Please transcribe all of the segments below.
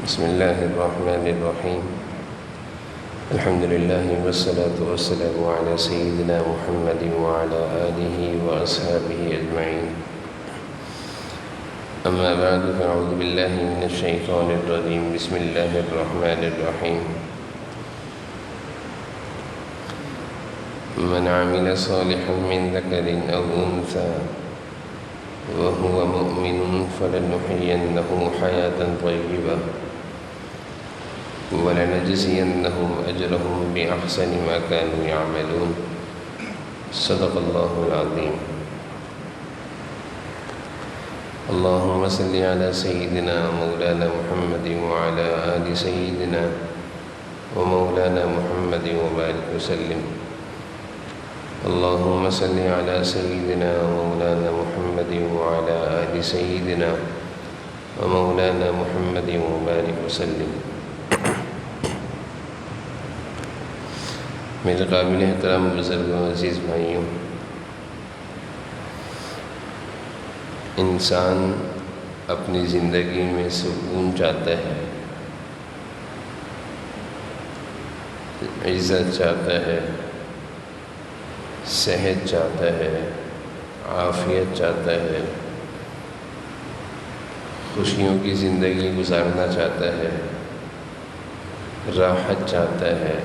بسم الله الرحمن الرحيم. الحمد لله والصلاة والسلام على سيدنا محمد وعلى آله وأصحابه أجمعين. أما بعد فأعوذ بالله من الشيطان الرجيم. بسم الله الرحمن الرحيم. من عمل صالحا من ذكر أو أنثى وهو مؤمن فلنحيينه حياة طيبة ولنجزينهم أجرهم بأحسن ما كانوا يعملون. صدق الله العظيم. اللهم صل على سيدنا مولانا محمد وعلى آل سيدنا ومولانا محمد وبارك وسلم. اللهم صل على سيدنا ومولانا محمد وعلى آل سيدنا ومولانا محمد وبارك وسلم. میرے قابل احترام بزرگوں عزیز بھائیوں، انسان اپنی زندگی میں سکون چاہتا ہے، عزت چاہتا ہے، صحت چاہتا ہے، عافیت چاہتا ہے، خوشیوں کی زندگی گزارنا چاہتا ہے، راحت چاہتا ہے،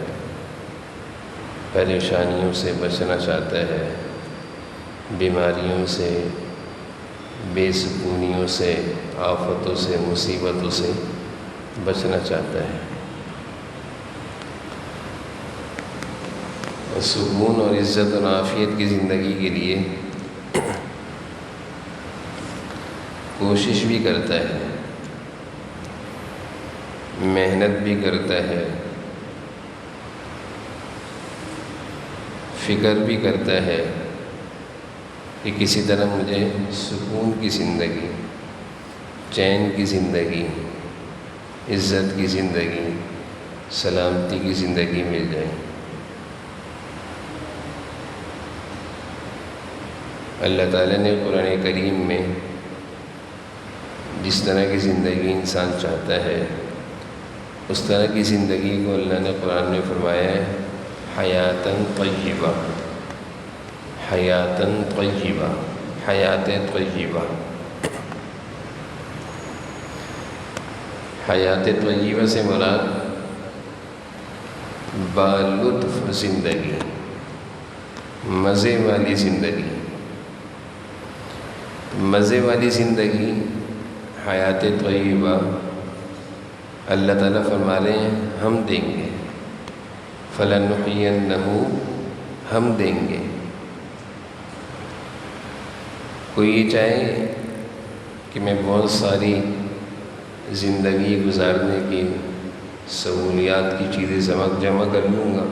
پریشانیوں سے بچنا چاہتا ہے، بیماریوں سے، بے سکونیوں سے، آفتوں سے، مصیبتوں سے بچنا چاہتا ہے. سکون اور عزت اور عافیت کی زندگی کے لیے کوشش بھی کرتا ہے، محنت بھی کرتا ہے، فکر بھی کرتا ہے کہ کسی طرح مجھے سکون کی زندگی، چین کی زندگی، عزت کی زندگی، سلامتی کی زندگی مل جائے. اللہ تعالیٰ نے قرآن کریم میں جس طرح کی زندگی انسان چاہتا ہے اس طرح کی زندگی کو اللہ نے قرآن میں فرمایا ہے، حیاتاً طیبہ، حیاتاً طیبہ، حیات طیبہ. حیات طیبہ سے مراد بالطف زندگی، مزے والی زندگی. مزے والی زندگی، حیات طیبہ اللہ تعالیٰ فرما رہے ہیں ہم دیں گے. فَلَنُحْيِيَنَّهُ ہم دیں گے. کوئی یہ چاہے کہ میں بہت ساری زندگی گزارنے کی سہولیات کی چیزیں جمع کر لوں گا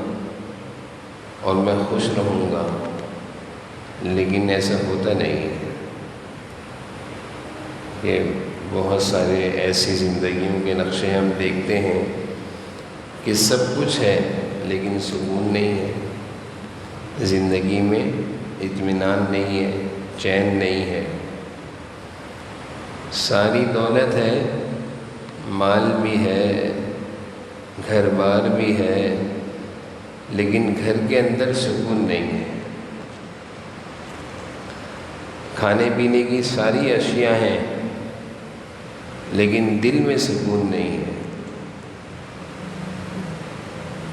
اور میں خوش رہوں گا، لیکن ایسا ہوتا نہیں ہے کہ بہت سارے ایسی زندگیوں کے نقشے ہم دیکھتے ہیں کہ سب کچھ ہے لیکن سکون نہیں ہے، زندگی میں اطمینان نہیں ہے، چین نہیں ہے. ساری دولت ہے، مال بھی ہے، گھر بار بھی ہے، لیکن گھر کے اندر سکون نہیں ہے. کھانے پینے کی ساری اشیاء ہیں لیکن دل میں سکون نہیں ہے.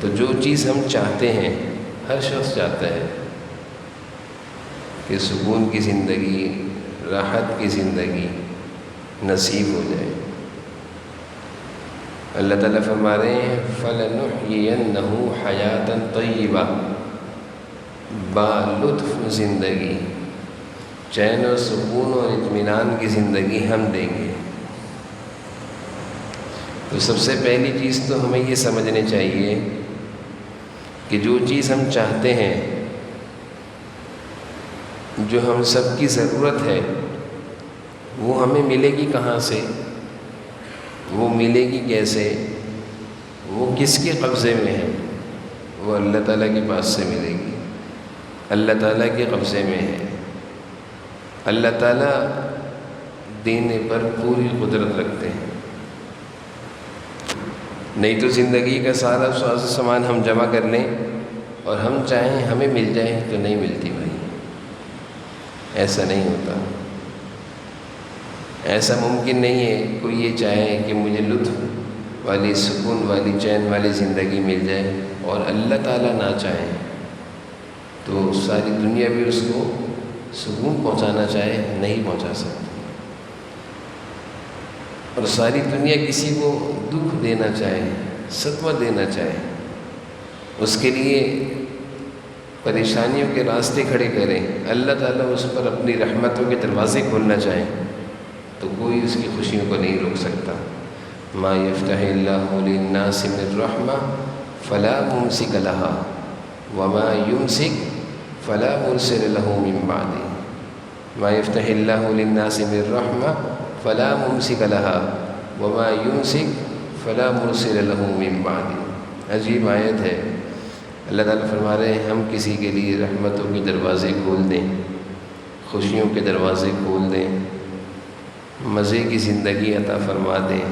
تو جو چیز ہم چاہتے ہیں، ہر شخص چاہتا ہے کہ سکون کی زندگی، راحت کی زندگی نصیب ہو جائے. اللہ تعالیٰ فرما رہے ہیں فَلَنُحْيِيَنَّهُ حَيَاتًا طَيِّبَةً، بالطف زندگی، چین و سکون اور اطمینان کی زندگی ہم دیں گے. تو سب سے پہلی چیز تو ہمیں یہ سمجھنے چاہیے کہ جو چیز ہم چاہتے ہیں، جو ہم سب کی ضرورت ہے، وہ ہمیں ملے گی کہاں سے، وہ ملے گی کیسے، وہ کس کے قبضے میں ہے؟ وہ اللہ تعالیٰ کے پاس سے ملے گی، اللہ تعالیٰ کے قبضے میں ہے. اللہ تعالیٰ دینے پر پوری قدرت رکھتے ہیں. نہیں تو زندگی کا سارا ساز و سامان ہم جمع کر لیں اور ہم چاہیں ہمیں مل جائے تو نہیں ملتی بھائی، ایسا نہیں ہوتا، ایسا ممکن نہیں ہے کوئی یہ چاہے کہ مجھے لطف والی، سکون والی، چین والی زندگی مل جائے اور اللہ تعالیٰ نہ چاہے تو ساری دنیا بھی اس کو سکون پہنچانا چاہے نہیں پہنچا سکتی، اور ساری دنیا کسی کو دکھ دینا چاہے، صدمہ دینا چاہے، اس کے لیے پریشانیوں کے راستے کھڑے کریں، اللہ تعالیٰ اس پر اپنی رحمتوں کے دروازے کھولنا چاہے تو کوئی اس کی خوشیوں کو نہیں روک سکتا۔ ما یفتح اللہ للناس من رحمہ فلا ممسک لها وما یمسک فلا مرسل له من بعدہ۔ ما یفتح اللہ للناس من رحمہ فلا ممسک لها وما یمسک فلا مرسل له من بعدہ۔ عجیب آیت ہے، اللہ تعالیٰ فرما رہے ہیں ہم کسی کے لیے رحمتوں کے دروازے کھول دیں، خوشیوں کے دروازے کھول دیں، مزے کی زندگی عطا فرما دیں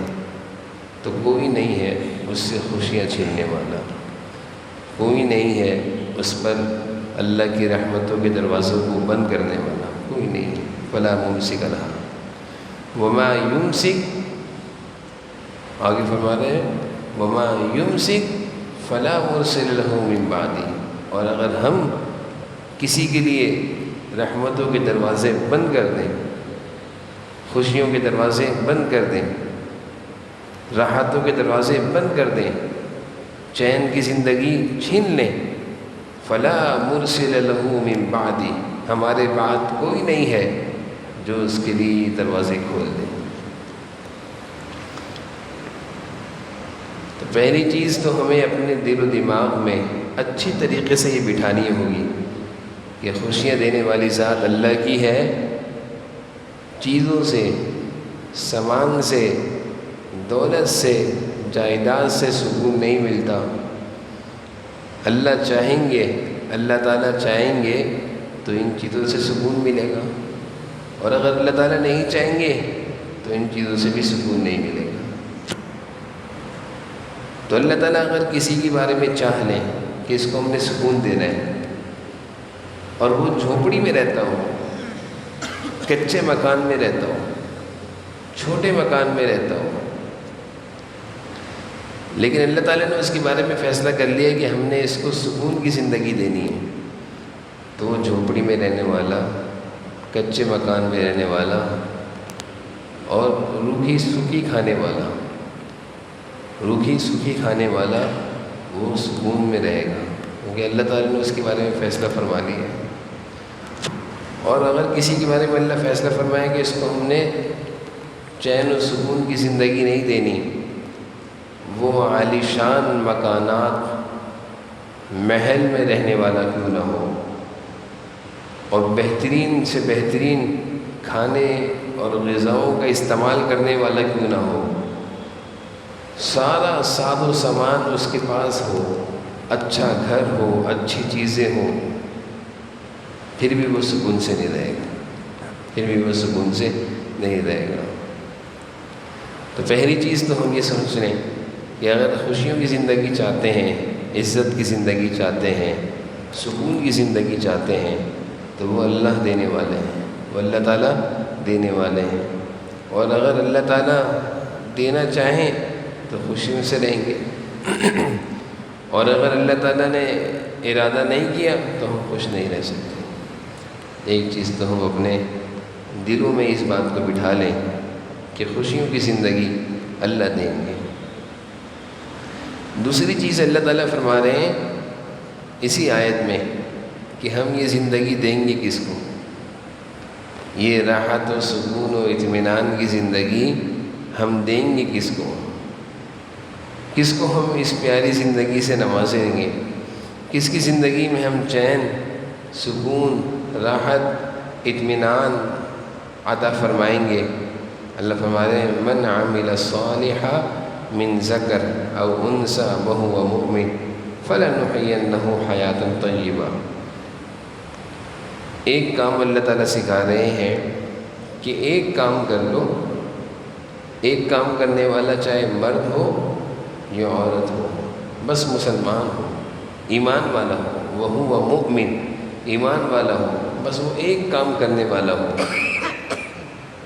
تو کوئی نہیں ہے اس سے خوشیاں چھیننے والا، کوئی نہیں ہے اس پر اللہ کی رحمتوں کے دروازوں کو بند کرنے والا، کوئی نہیں ہے۔ فلا ممسک لها وما یمسک، آگے فرما رہے ہیں وما یمسک فلا مرسل له من بعدہ، اور اگر ہم کسی کے لیے رحمتوں کے دروازے بند کر دیں، خوشیوں کے دروازے بند کر دیں، راحتوں کے دروازے بند کر دیں، چین کی زندگی چھین لیں، فلا مرسل له من بعدہ، ہمارے بعد کوئی نہیں ہے جو اس کے لیے دروازے کھول دے۔ تو پہلی چیز تو ہمیں اپنے دل و دماغ میں اچھی طریقے سے یہ بٹھانی ہوگی کہ خوشیاں دینے والی ذات اللہ کی ہے، چیزوں سے، سامان سے، دولت سے، جائیداد سے سکون نہیں ملتا۔ اللہ چاہیں گے، اللہ تعالیٰ چاہیں گے تو ان چیزوں سے سکون ملے گا، اور اگر اللہ تعالیٰ نہیں چاہیں گے تو ان چیزوں سے بھی سکون نہیں ملے گا۔ تو اللہ تعالیٰ اگر کسی کے بارے میں چاہ لیں کہ اس کو ہم نے سکون دینا ہے اور وہ جھونپڑی میں رہتا ہو، کچے مکان میں رہتا ہو، چھوٹے مکان میں رہتا ہو، لیکن اللہ تعالیٰ نے اس کے بارے میں فیصلہ کر لیا کہ ہم نے اس کو سکون کی زندگی دینی ہے، تو وہ جھونپڑی میں رہنے والا، کچے مکان میں رہنے والا اور روکھی سوکھی کھانے والا، روکھی سوکھی کھانے والا وہ سکون میں رہے گا، کیونکہ اللہ تعالیٰ نے اس کے بارے میں فیصلہ فرما لیا ہے۔ اور اگر کسی کے بارے میں اللہ فیصلہ فرمائے کہ اس کو ہم نے چین و سکون کی زندگی نہیں دینی، وہ عالی شان مکانات، محل میں رہنے والا کیوں نہ ہو، اور بہترین سے بہترین کھانے اور غذاؤں کا استعمال کرنے والا کیوں نہ ہو، سارا ساز و سامان اس کے پاس ہو، اچھا گھر ہو، اچھی چیزیں ہوں، پھر بھی وہ سکون سے نہیں رہے گا، پھر بھی وہ سکون سے نہیں رہے گا۔ تو پہلی چیز تو ہم یہ سمجھ لیں کہ اگر خوشیوں کی زندگی چاہتے ہیں، عزت کی زندگی چاہتے ہیں، سکون کی زندگی چاہتے ہیں تو وہ اللہ دینے والے ہیں، وہ اللہ تعالیٰ دینے والے ہیں، اور اگر اللہ تعالیٰ دینا چاہیں تو خوشیوں سے رہیں گے، اور اگر اللہ تعالیٰ نے ارادہ نہیں کیا تو ہم خوش نہیں رہ سکتے۔ ایک چیز تو ہم اپنے دلوں میں اس بات کو بٹھا لیں کہ خوشیوں کی زندگی اللہ دیں گے۔ دوسری چیز اللہ تعالیٰ فرما رہے ہیں اسی آیت میں کہ ہم یہ زندگی دیں گے کس کو، یہ راحت و سکون و اطمینان کی زندگی ہم دیں گے کس کو، کس کو ہم اس پیاری زندگی سے نوازیں گے، کس کی زندگی میں ہم چین، سکون، راحت، اطمینان عطا فرمائیں گے۔ اللہ فرما رہے ہیں من عمل صالحا من ذکر او انثی وہو مؤمن فلنحینہ حیاتا طیبہ۔ ایک کام اللہ تعالیٰ سکھا رہے ہیں کہ ایک کام کر لو، ایک کام کرنے والا چاہے مرد ہو یا عورت ہو، بس مسلمان ہو، ایمان والا ہو، وہو مؤمن، ایمان والا ہو، بس وہ ایک کام کرنے والا ہو،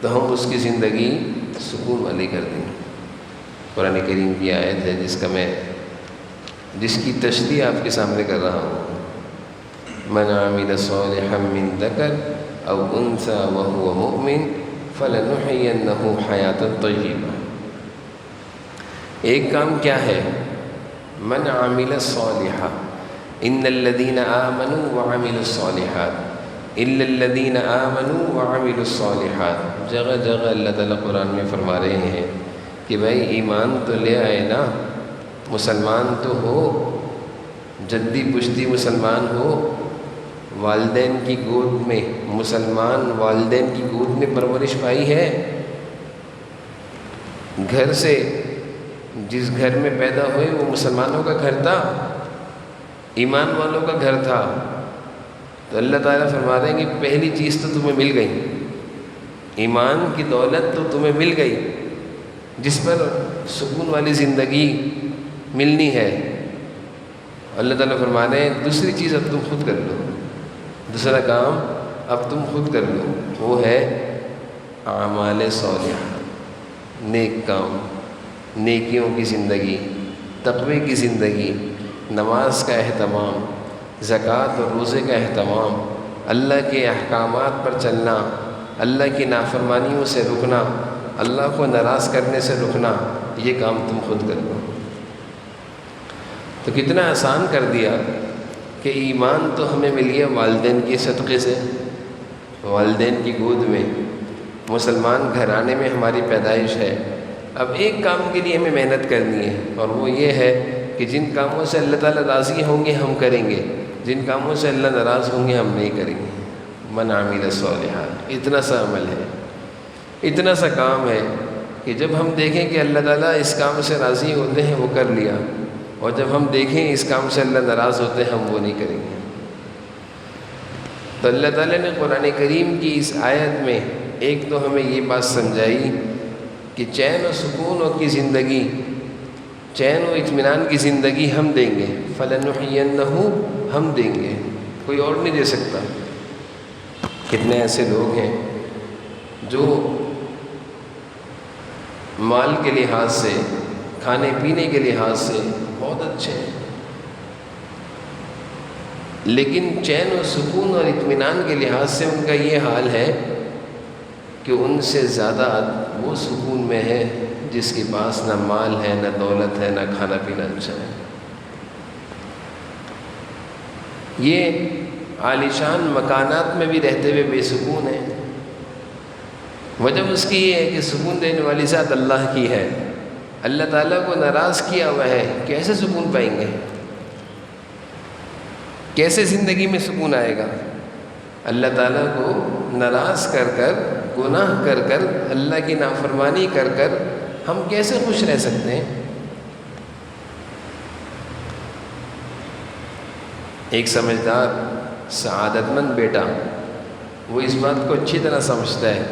تو ہم اس کی زندگی سکون والی کر دیں گے۔ قرآن کریم کی آیت ہے جس کی تشریح آپ کے سامنے کر رہا ہوں۔ من عمل صالحا من ذکر او انثى وهو مؤمن فلنحيينه حیاتا طیبہ۔ ایک کام کیا ہے؟ من عمل صالحا، ان الذين آمنوا وعملوا الصالحات، الا الذين آمنوا وعملوا الصالحات۔ جگہ جگہ اللہ تعالیٰ قرآن میں فرما رہے ہیں کہ بھائی ایمان تو لے آئے نا، مسلمان تو ہو، جدی پشتی مسلمان ہو، والدین کی گود میں، مسلمان والدین کی گود میں پرورش پائی ہے، گھر سے جس گھر میں پیدا ہوئے وہ مسلمانوں کا گھر تھا، ایمان والوں کا گھر تھا، تو اللہ تعالیٰ فرما رہے ہیں کہ پہلی چیز تو تمہیں مل گئی، ایمان کی دولت تو تمہیں مل گئی، جس پر سکون والی زندگی ملنی ہے۔ اللہ تعالیٰ فرما رہے ہیں دوسری چیز اب تم خود کر لو، دوسرا کام اب تم خود کر لو، وہ ہے اعمال صالحہ، نیک کام، نیکیوں کی زندگی، تقوی کی زندگی، نماز کا اہتمام، زکوٰۃ اور روزے کا اہتمام، اللہ کے احکامات پر چلنا، اللہ کی نافرمانیوں سے رکنا، اللہ کو ناراض کرنے سے رکنا، یہ کام تم خود کر لو۔ تو کتنا آسان کر دیا کہ ایمان تو ہمیں مل گیا والدین کے صدقے سے، والدین کی گود میں، مسلمان گھرانے میں ہماری پیدائش ہے۔ اب ایک کام کے لیے ہمیں محنت کرنی ہے، اور وہ یہ ہے کہ جن کاموں سے اللہ تعالیٰ راضی ہوں گے ہم کریں گے، جن کاموں سے اللہ ناراض ہوں گے ہم نہیں کریں گے۔ من عمل صالحا، اتنا سا عمل ہے، اتنا سا کام ہے کہ جب ہم دیکھیں کہ اللہ تعالیٰ اس کام سے راضی ہوتے ہیں وہ کر لیا، اور جب ہم دیکھیں اس کام سے اللہ ناراض ہوتے ہیں ہم وہ نہیں کریں گے۔ تو اللہ تعالیٰ نے قرآن کریم کی اس آیت میں ایک تو ہمیں یہ بات سمجھائی کہ چین و سکون کی زندگی، چین و اطمینان کی زندگی ہم دیں گے، فَلَنُحْيِيَنَّهُ، ہم دیں گے، کوئی اور نہیں دے سکتا۔ کتنے ایسے لوگ ہیں جو مال کے لحاظ سے، کھانے پینے کے لحاظ سے بہت اچھے ہیں، لیکن چین و سکون اور اطمینان کے لحاظ سے ان کا یہ حال ہے کہ ان سے زیادہ وہ سکون میں ہے جس کے پاس نہ مال ہے، نہ دولت ہے، نہ کھانا پینا اچھا ہے۔ یہ عالیشان مکانات میں بھی رہتے ہوئے بے سکون ہے۔ وجہ اس کی یہ ہے کہ سکون دینے والی ذات اللہ کی ہے، اللہ تعالیٰ کو ناراض کیا ہوا ہے، کیسے سکون پائیں گے؟ کیسے زندگی میں سکون آئے گا؟ اللہ تعالیٰ کو ناراض کر کر، گناہ کر کر، اللہ کی نافرمانی کر کر ہم کیسے خوش رہ سکتے ہیں؟ ایک سمجھدار سعادت مند بیٹا وہ اس بات کو اچھی طرح سمجھتا ہے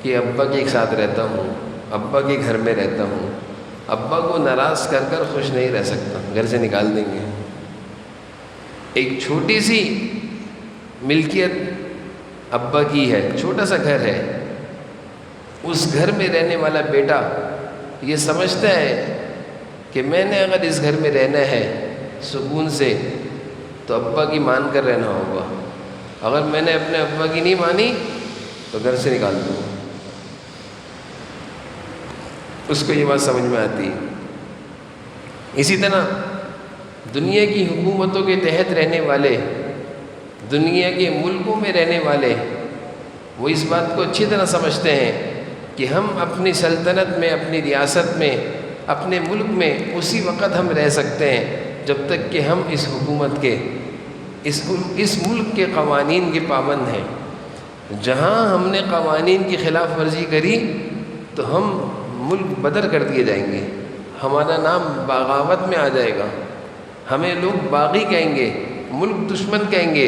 کہ ابا کے ساتھ رہتا ہوں، ابا کے گھر میں رہتا ہوں، ابا کو ناراض کر کر خوش نہیں رہ سکتا، گھر سے نکال دیں گے۔ ایک چھوٹی سی ملکیت ابا کی ہے، چھوٹا سا گھر ہے، اس گھر میں رہنے والا بیٹا یہ سمجھتا ہے کہ میں نے اگر اس گھر میں رہنا ہے سکون سے تو ابا کی مان کر رہنا ہوگا، اگر میں نے اپنے ابا کی نہیں مانی تو گھر سے نکال دوں گا۔ اس کو یہ بات سمجھ میں آتی ہے۔ اسی طرح دنیا کی حکومتوں کے تحت رہنے والے، دنیا کے ملکوں میں رہنے والے، وہ اس بات کو اچھی طرح سمجھتے ہیں کہ ہم اپنی سلطنت میں، اپنی ریاست میں، اپنے ملک میں اسی وقت ہم رہ سکتے ہیں جب تک کہ ہم اس حکومت کے، اس ملک کے قوانین کے پابند ہیں۔ جہاں ہم نے قوانین کی خلاف ورزی کری تو ہم ملک بدر کر دیے جائیں گے، ہمارا نام بغاوت میں آ جائے گا، ہمیں لوگ باغی کہیں گے، ملک دشمن کہیں گے،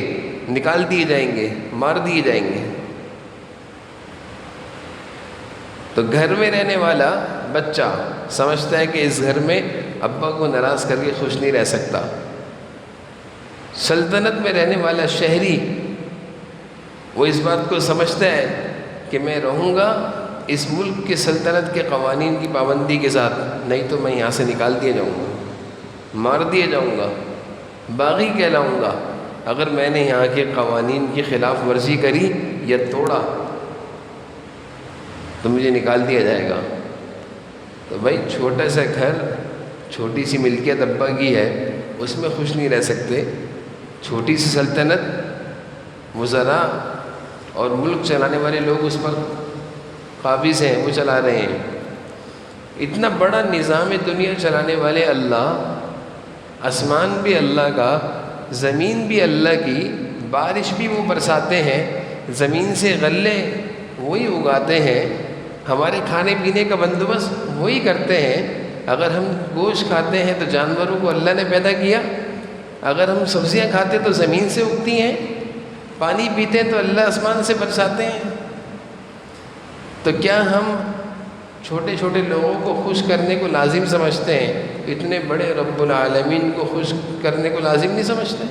نکال دیے جائیں گے، مار دیے جائیں گے۔ تو گھر میں رہنے والا بچہ سمجھتا ہے کہ اس گھر میں ابا کو ناراض کر کے خوش نہیں رہ سکتا۔ سلطنت میں رہنے والا شہری وہ اس بات کو سمجھتا ہے کہ میں رہوں گا اس ملک کے سلطنت کے قوانین کی پابندی کے ساتھ، نہیں تو میں یہاں سے نکال دیا جاؤں گا، مار دیا جاؤں گا، باغی کہلاؤں گا اگر میں نے یہاں کے قوانین کی خلاف ورزی کری یا توڑا تو مجھے نکال دیا جائے گا۔ تو بھائی چھوٹا سا گھر، چھوٹی سی ملکیت ابا کی ہے، اس میں خوش نہیں رہ سکتے۔ چھوٹی سی سلطنت، وزراء اور ملک چلانے والے لوگ اس پر قابض ہیں، وہ چلا رہے ہیں۔ اتنا بڑا نظام دنیا چلانے والے اللہ، آسمان بھی اللہ کا، زمین بھی اللہ کی، بارش بھی وہ برساتے ہیں، زمین سے غلے وہی اگاتے ہیں، ہمارے کھانے پینے کا بندوبست وہی کرتے ہیں۔ اگر ہم گوشت کھاتے ہیں تو جانوروں کو اللہ نے پیدا کیا، اگر ہم سبزیاں کھاتے تو زمین سے اگتی ہیں، پانی پیتے ہیں تو اللہ آسمان سے برساتے ہیں۔ تو کیا ہم چھوٹے چھوٹے لوگوں کو خوش کرنے کو لازم سمجھتے ہیں؟ اتنے بڑے رب العالمین کو خوش کرنے کو لازم نہیں سمجھتے؟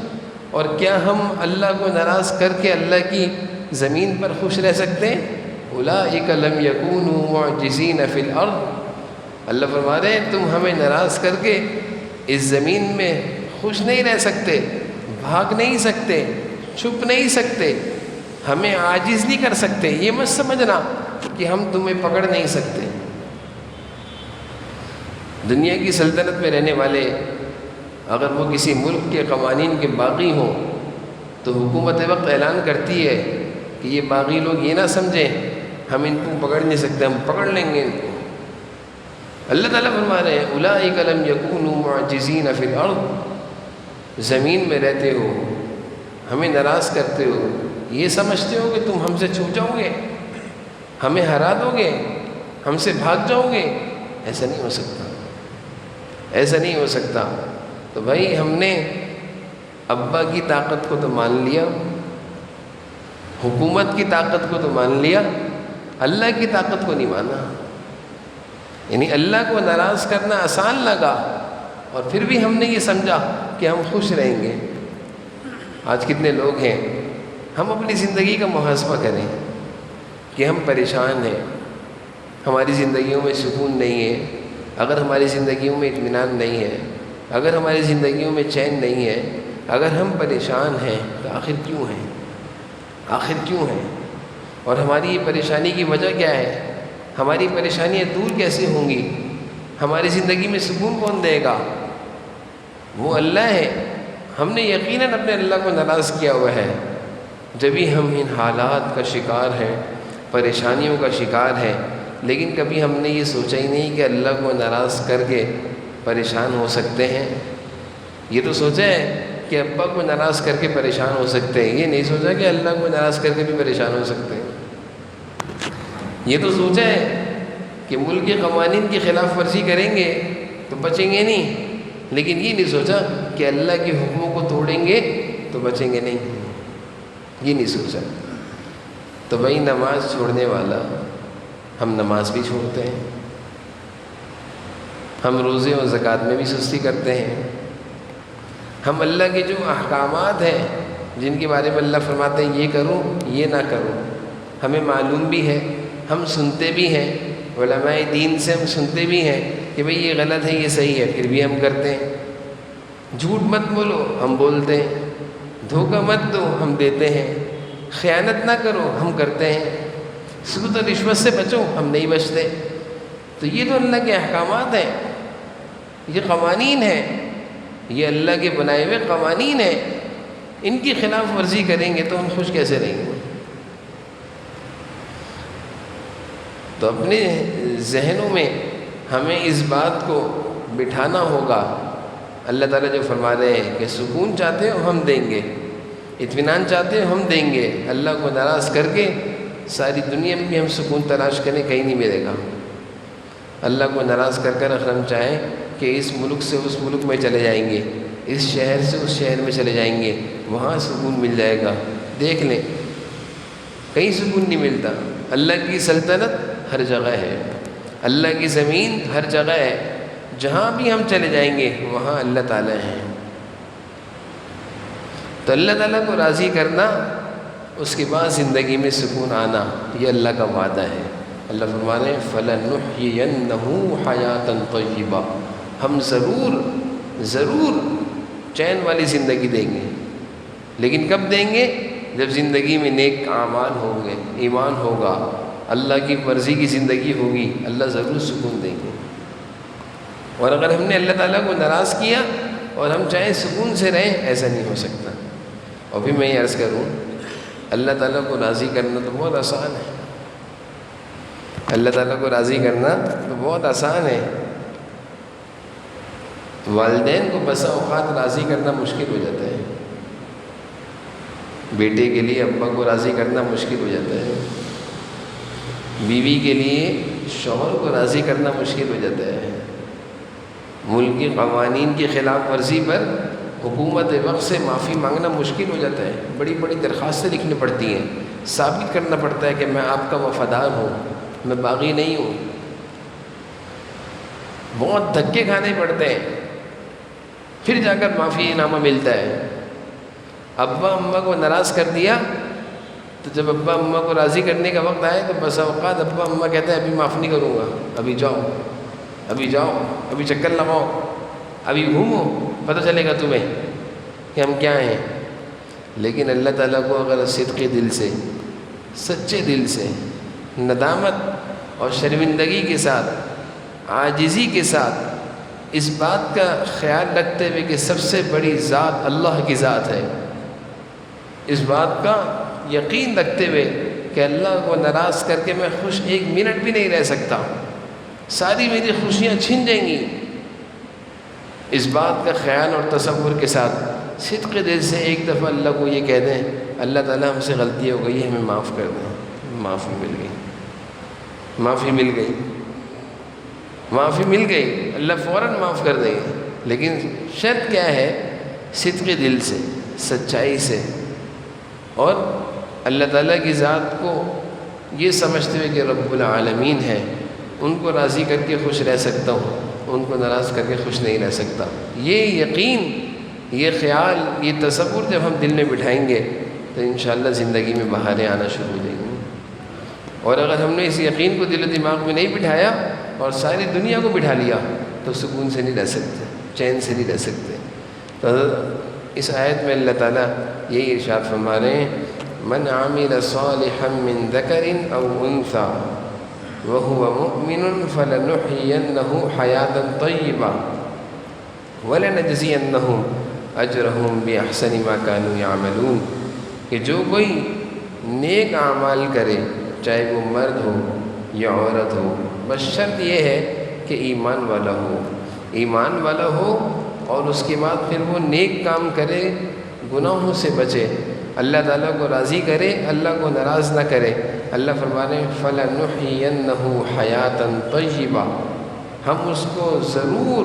اور کیا ہم اللہ کو ناراض کر کے اللہ کی زمین پر خوش رہ سکتے ہیں؟ اولئک لم یکونوا معجزین فی الارض، اللہ فرما رہے ہیں تم ہمیں ناراض کر کے اس زمین میں خوش نہیں رہ سکتے، بھاگ نہیں سکتے، چھپ نہیں سکتے، ہمیں عاجز نہیں کر سکتے۔ یہ مت سمجھنا کہ ہم تمہیں پکڑ نہیں سکتے۔ دنیا کی سلطنت میں رہنے والے اگر وہ کسی ملک کے قوانین کے باغی ہوں تو حکومت وقت اعلان کرتی ہے کہ یہ باغی لوگ یہ نہ سمجھیں ہم ان کو پکڑ نہیں سکتے، ہم پکڑ لیں گے ان کو۔ اللہ تعالیٰ فرما رہے ہیں اولئک لم یکونوا معجزین فی الارض، زمین میں رہتے ہو، ہمیں ناراض کرتے ہو، یہ سمجھتے ہو کہ تم ہم سے چھوٹ جاؤ گے، ہمیں ہرا دو گے، ہم سے بھاگ جاؤ گے؟ ایسا نہیں ہو سکتا، ایسا نہیں ہو سکتا۔ تو بھائی ہم نے ابا کی طاقت کو تو مان لیا، حکومت کی طاقت کو تو مان لیا، اللہ کی طاقت کو نہیں مانا۔ یعنی اللہ کو ناراض کرنا آسان لگا اور پھر بھی ہم نے یہ سمجھا کہ ہم خوش رہیں گے۔ آج کتنے لوگ ہیں، ہم اپنی زندگی کا محاسبہ کریں کہ ہم پریشان ہیں، ہماری زندگیوں میں سکون نہیں ہے، اگر ہماری زندگیوں میں اطمینان نہیں ہے، اگر ہماری زندگیوں میں چین نہیں ہے، اگر ہم پریشان ہیں تو آخر کیوں ہیں؟ آخر کیوں ہیں؟ اور ہماری یہ پریشانی کی وجہ کیا ہے؟ ہماری پریشانیاں دور کیسے ہوں گی؟ ہماری زندگی میں سکون کون دے گا؟ وہ اللہ ہے۔ ہم نے یقیناً اپنے اللہ کو ناراض کیا ہوا ہے جبھی ہم ان حالات کا شکار ہیں، پریشانیوں کا شکار ہیں، لیکن کبھی ہم نے یہ سوچا ہی نہیں کہ اللہ کو ناراض کر کے پریشان ہو سکتے ہیں۔ یہ تو سوچا ہے کہ ابا کو ناراض کر کے پریشان ہو سکتے ہیں، یہ نہیں سوچا کہ اللہ کو ناراض کر کے بھی پریشان ہو سکتے ہیں۔ یہ تو سوچا ہے کہ ملک کے قوانین کی خلاف ورزی کریں گے تو بچیں گے نہیں، لیکن یہ نہیں سوچا کہ اللہ کے حکموں کو توڑیں گے تو بچیں گے نہیں، یہ نہیں سوچا۔ تو بھائی نماز چھوڑنے والا، ہم نماز بھی چھوڑتے ہیں، ہم روزے اور زکوٰۃ میں بھی سستی کرتے ہیں، ہم اللہ کے جو احکامات ہیں جن کے بارے میں اللہ فرماتے ہیں یہ کرو یہ نہ کرو، ہمیں معلوم بھی ہے، ہم سنتے بھی ہیں، علماء دین سے ہم سنتے بھی ہیں کہ بھئی یہ غلط ہے یہ صحیح ہے، پھر بھی ہم کرتے ہیں۔ جھوٹ مت بولو، ہم بولتے ہیں، دھوکہ مت دو، ہم دیتے ہیں، خیانت نہ کرو، ہم کرتے ہیں، سود و رشوت سے بچو، ہم نہیں بچتے۔ تو یہ تو اللہ کے احکامات ہیں، یہ قوانین ہیں، یہ اللہ کے بنائے ہوئے قوانین ہیں، ان کی خلاف ورزی کریں گے تو ہم خوش کیسے رہیں گے؟ تو اپنے ذہنوں میں ہمیں اس بات کو بٹھانا ہوگا۔ اللہ تعالیٰ جو فرما رہے ہیں کہ سکون چاہتے ہو ہم دیں گے، اطمینان چاہتے ہو ہم دیں گے، اللہ کو ناراض کر کے ساری دنیا میں بھی ہم سکون تلاش کریں کہیں نہیں ملے گا۔ اللہ کو ناراض کر کر اگر ہم چاہیں کہ اس ملک سے اس ملک میں چلے جائیں گے، اس شہر سے اس شہر میں چلے جائیں گے، وہاں سکون مل جائے گا، دیکھ لیں کہیں سکون نہیں ملتا۔ اللہ کی سلطنت ہر جگہ ہے، اللہ کی زمین ہر جگہ ہے، جہاں بھی ہم چلے جائیں گے وہاں اللہ تعالیٰ ہیں۔ تو اللہ تعالیٰ کو راضی کرنا، اس کے بعد زندگی میں سکون آنا، یہ اللہ کا وعدہ ہے۔ اللہ فرمانے فَلَنُحْيِيَنَّهُ حَيَاةً طَيِّبَةً، ہم ضرور چین والی زندگی دیں گے، لیکن کب دیں گے؟ جب زندگی میں نیک اعمال ہوں گے، ایمان ہوگا، اللہ کی مرضی کی زندگی ہوگی، اللہ ضرور سکون دیں گے۔ اور اگر ہم نے اللہ تعالیٰ کو ناراض کیا اور ہم چاہیں سکون سے رہیں، ایسا نہیں ہو سکتا۔ اور بھی میں یہ عرض کروں، اللہ تعالیٰ کو راضی کرنا تو بہت آسان ہے، اللہ تعالیٰ کو راضی کرنا تو بہت آسان ہے۔ والدین کو بسا اوقات راضی کرنا مشکل ہو جاتا ہے، بیٹے کے لیے ابا کو راضی کرنا مشکل ہو جاتا ہے، بیوی کے لیے شوہر کو راضی کرنا مشکل ہو جاتا ہے، ملکی قوانین کی خلاف ورزی پر حکومت وقت سے معافی مانگنا مشکل ہو جاتا ہے، بڑی بڑی درخواستیں لکھنی پڑتی ہیں، ثابت کرنا پڑتا ہے کہ میں آپ کا وفادار ہوں، میں باغی نہیں ہوں، بہت دھکے کھانے پڑتے ہیں، پھر جا کر معافی نامہ ملتا ہے۔ ابا اماں کو ناراض کر دیا تو جب ابا اماں کو راضی کرنے کا وقت آئے تو بس اوقات ابا اماں کہتے ہیں ابھی معاف نہیں کروں گا، ابھی جاؤ، ابھی چکر لگاؤ، ابھی گھومو، پتہ چلے گا تمہیں کہ ہم کیا ہیں۔ لیکن اللہ تعالیٰ کو اگر صدقے دل سے، سچے دل سے، ندامت اور شرمندگی کے ساتھ، عاجزی کے ساتھ، اس بات کا خیال رکھتے ہوئے کہ سب سے بڑی ذات اللہ کی ذات ہے، اس بات کا یقین رکھتے ہوئے کہ اللہ کو ناراض کر کے میں خوش ایک منٹ بھی نہیں رہ سکتا، ساری میری خوشیاں چھن جائیں گی، اس بات کا خیال اور تصور کے ساتھ صدق دل سے ایک دفعہ اللہ کو یہ کہہ دیں اللہ تعالیٰ ہم سے غلطی ہو گئی ہے، ہمیں معاف کر دیں، معافی مل گئی، اللہ فوراً معاف کر دیں گے۔ لیکن شرط کیا ہے؟ صدق دل سے، سچائی سے، اور اللہ تعالیٰ کی ذات کو یہ سمجھتے ہوئے کہ رب العالمین ہے، ان کو راضی کر کے خوش رہ سکتا ہوں، ان کو ناراض کر کے خوش نہیں رہ سکتا۔ یہ یقین، یہ خیال، یہ تصور جب ہم دل میں بٹھائیں گے تو انشاءاللہ زندگی میں بہاریں آنا شروع ہو جائیں گی۔ اور اگر ہم نے اس یقین کو دل و دماغ میں نہیں بٹھایا اور ساری دنیا کو بٹھا لیا تو سکون سے نہیں رہ سکتے، چین سے نہیں رہ سکتے۔ تو اس آیت میں اللہ تعالیٰ یہی ارشاد فرما رہے ہیں من عمل صالحا من ذکر او انثى وهو مؤمن فلنحيينه حياة طيبة وَلَنَجْزِيَنَّهُمْ أَجْرَهُمْ بِأَحْسَنِ مَا كَانُوا يَعْمَلُونَ، کہ جو کوئی نیک اعمال کرے، چاہے وہ مرد ہو یا عورت ہو، بس شرط یہ ہے کہ ایمان والا ہو اور اس کے بعد پھر وہ نیک کام کرے، گناہوں سے بچے، اللہ تعالیٰ کو راضی کرے، اللہ کو ناراض نہ کرے۔ اللہ فرمانے فَلَنُحْيِيَنَّهُ حَيَاةً طَيِّبَةً، ہم اس کو ضرور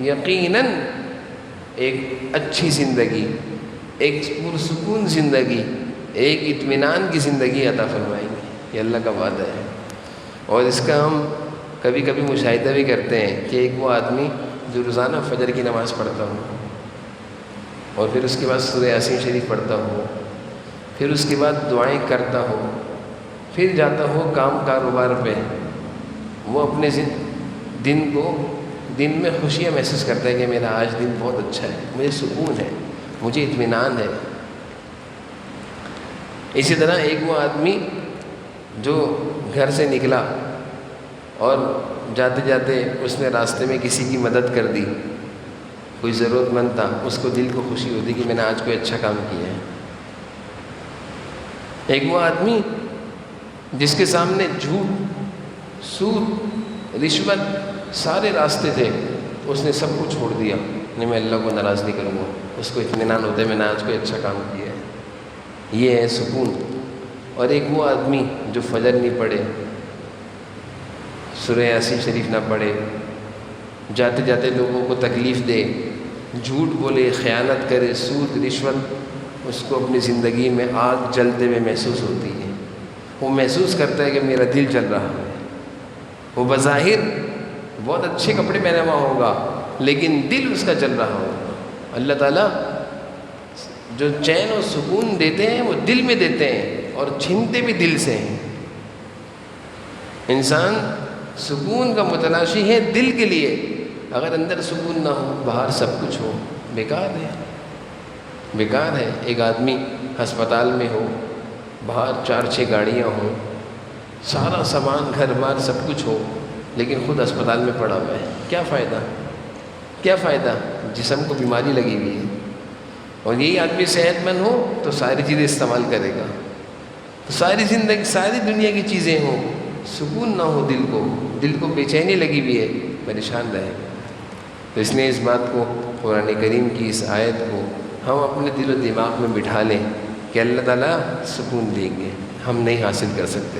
یقیناً ایک اچھی زندگی، ایک پرسکون زندگی، ایک اطمینان کی زندگی عطا فرمائیں گے، یہ اللہ کا وعدہ ہے۔ اور اس کا ہم کبھی کبھی مشاہدہ بھی کرتے ہیں کہ ایک وہ آدمی جو روزانہ فجر کی نماز پڑھتا ہو اور پھر اس کے بعد سورہ یاسین شریف پڑھتا ہو، پھر اس کے بعد دعائیں کرتا ہو، پھر جاتا ہو کام کاروبار پہ، وہ اپنے دن میں خوشیاں محسوس کرتا ہے کہ میرا آج دن بہت اچھا ہے، مجھے سکون ہے، مجھے اطمینان ہے۔ اسی طرح ایک وہ آدمی جو گھر سے نکلا اور جاتے جاتے اس نے راستے میں کسی کی مدد کر دی، کوئی ضرورت مند تھا، اس کو دل کو خوشی ہوتی کہ میں نے آج کوئی اچھا کام کیا ہے۔ ایک وہ آدمی جس کے سامنے جھوٹ، سود، رشوت سارے راستے تھے، اس نے سب کو چھوڑ دیا، نہیں میں اللہ کو ناراض نہیں کروں گا، اس کو اطمینان ہوتا ہے میں نے آج کوئی اچھا کام کیا ہے، یہ ہے سکون۔ اور ایک وہ آدمی جو فجر نہیں پڑھے، سورہ یاسین شریف نہ پڑھے، جاتے جاتے لوگوں کو تکلیف دے، جھوٹ بولے، خیانت کرے، سود، رشوت، اس کو اپنی زندگی میں آگ جلتے ہوئے محسوس ہوتی ہے، وہ محسوس کرتا ہے کہ میرا دل جل رہا ہے، وہ بظاہر بہت اچھے کپڑے پہنا ہوا ہوگا لیکن دل اس کا جل رہا ہوگا۔ اللہ تعالیٰ جو چین و سکون دیتے ہیں وہ دل میں دیتے ہیں اور چھینتے بھی دل سے ہیں۔ انسان سکون کا متلاشی ہے دل کے لیے، اگر اندر سکون نہ ہو باہر سب کچھ ہو بیکار ہے، بیکار ہے۔ ایک آدمی ہسپتال میں ہو، باہر 4-6 گاڑیاں ہوں، سارا سامان گھر بار سب کچھ ہو، لیکن خود اسپتال میں پڑا ہوا ہے، کیا فائدہ؟ کیا فائدہ؟ جسم کو بیماری لگی ہوئی ہے۔ اور یہی آدمی صحت مند ہو تو ساری چیزیں استعمال کرے گا، تو ساری زندگی ساری دنیا کی چیزیں ہوں، سکون نہ ہو دل کو بے چینی لگی ہوئی ہے، پریشان رہے گا۔ تو اس لیے اس بات کو، قرآن کریم کی اس آیت کو ہم اپنے دل و دماغ میں بٹھا لیں کہ اللہ تعالیٰ سکون دیں گے، ہم نہیں حاصل کر سکتے،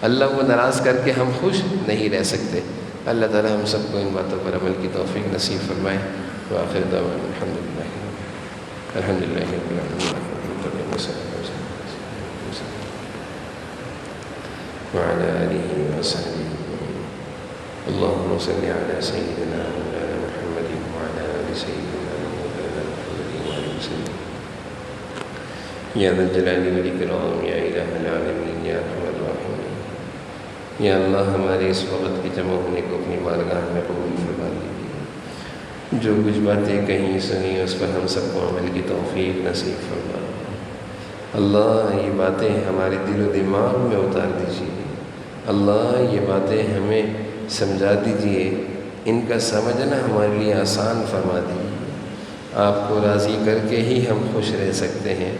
اللہ کو ناراض کر کے ہم خوش نہیں رہ سکتے۔ اللہ تعالیٰ ہم سب کو ان باتوں پر عمل کی توفیق نصیب فرمائے۔ وآخر دعوانا الحمدللہ رب العالمین وعلى آله وصحبه اللهم صل على سيدنا مولانا محمد وعلى آل سيدنا مولانا محمد وآله وسلم يا ذا الجلال والإكرام يا إله العالمين يا أرحم الراحمين۔ یا اللہ ہمارے اس وقت کے جمع ہونے کو اپنی بارگاہ میں قبول فرما لیجیے، جو کچھ باتیں کہیں سنی اس پر ہم سب کو عمل کی توفیق نصیب فرما۔ اللہ یہ باتیں ہمارے دل و دماغ میں اتار دیجیے، اللہ یہ باتیں ہمیں سمجھا دیجیے، ان کا سمجھنا ہمارے لیے آسان فرما دیجیے۔ آپ کو راضی کر کے ہی ہم خوش رہ سکتے ہیں،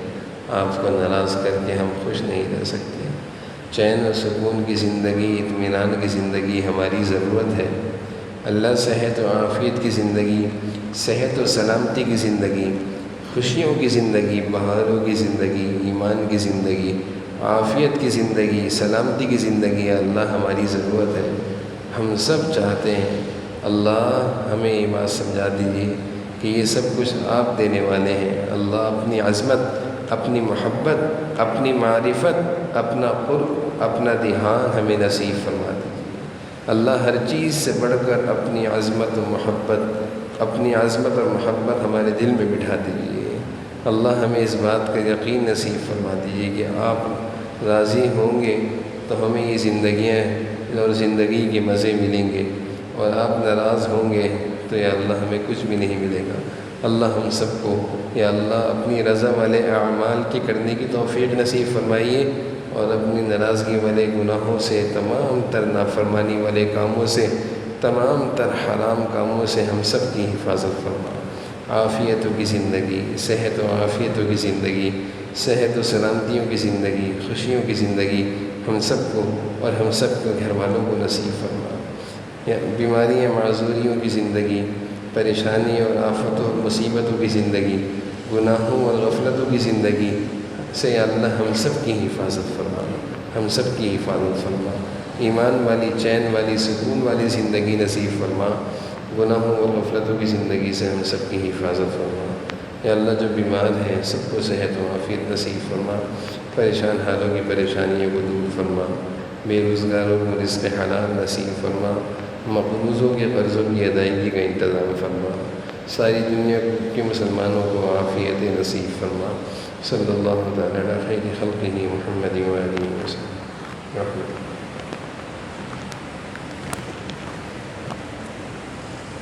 آپ کو ناراض کر کے ہم خوش نہیں رہ سکتے۔ چین و سکون کی زندگی، اطمینان کی زندگی ہماری ضرورت ہے۔ اللہ صحت و عافیت کی زندگی، صحت و سلامتی کی زندگی، خوشیوں کی زندگی، بہاروں کی زندگی، ایمان کی زندگی، عافیت کی زندگی، سلامتی کی زندگی اللہ ہماری ضرورت ہے۔ ہم سب چاہتے ہیں، اللہ ہمیں یہ بات سمجھا دیجیے کہ یہ سب کچھ آپ دینے والے ہیں۔ اللہ اپنی عظمت، اپنی محبت، اپنی معرفت، اپنا قرب، اپنا دھیان ہمیں نصیب فرما دیجیے۔ اللہ ہر چیز سے بڑھ کر اپنی عظمت و محبت، اپنی عظمت اور محبت ہمارے دل میں بٹھا دیجیے۔ اللہ ہمیں اس بات کا یقین نصیب فرما دیجیے کہ آپ راضی ہوں گے تو ہمیں یہ زندگیاں اور زندگی کے مزے ملیں گے، اور آپ ناراض ہوں گے تو یا اللہ ہمیں کچھ بھی نہیں ملے گا۔ اللہ ہم سب کو یا اللہ اپنی رضا والے اعمال کی کرنے کی توفیق نصیب فرمائیے، اور اپنی ناراضگی والے گناہوں سے، تمام تر نافرمانی والے کاموں سے، تمام تر حرام کاموں سے ہم سب کی حفاظت فرما۔ عافیتوں کی زندگی، صحت و عافیتوں کی زندگی، صحت و سلامتیوں کی زندگی، خوشیوں کی زندگی ہم سب کو اور ہم سب کے گھر والوں کو نصیب فرما۔ یا بیماریاں، معذوریوں کی زندگی، پریشانی اور آفتوں اور مصیبتوں کی زندگی، گناہوں اور غفلتوں کی زندگی سے یا اللہ ہم سب کی حفاظت فرما، ہم سب کی حفاظت فرما۔ ایمان والی، چین والی، سکون والی زندگی نصیب فرما۔ گناہوں اور غفلتوں کی زندگی سے ہم سب کی حفاظت فرما۔ یا اللہ جو بیمار ہیں سب کو صحت و عافیت نصیب فرما، پریشان حالوں کی پریشانیوں کو دور فرما، بے روزگاروں کو رزق حلال نصیب فرما، مقروضوں کے قرضوں کی ادائیگی کا انتظام فرما، ساری دنیا کے مسلمانوں کو عافیت نصیب فرما۔ صلی اللہ تعالی علی خیر خلقہ محمد و آلہ وسلم۔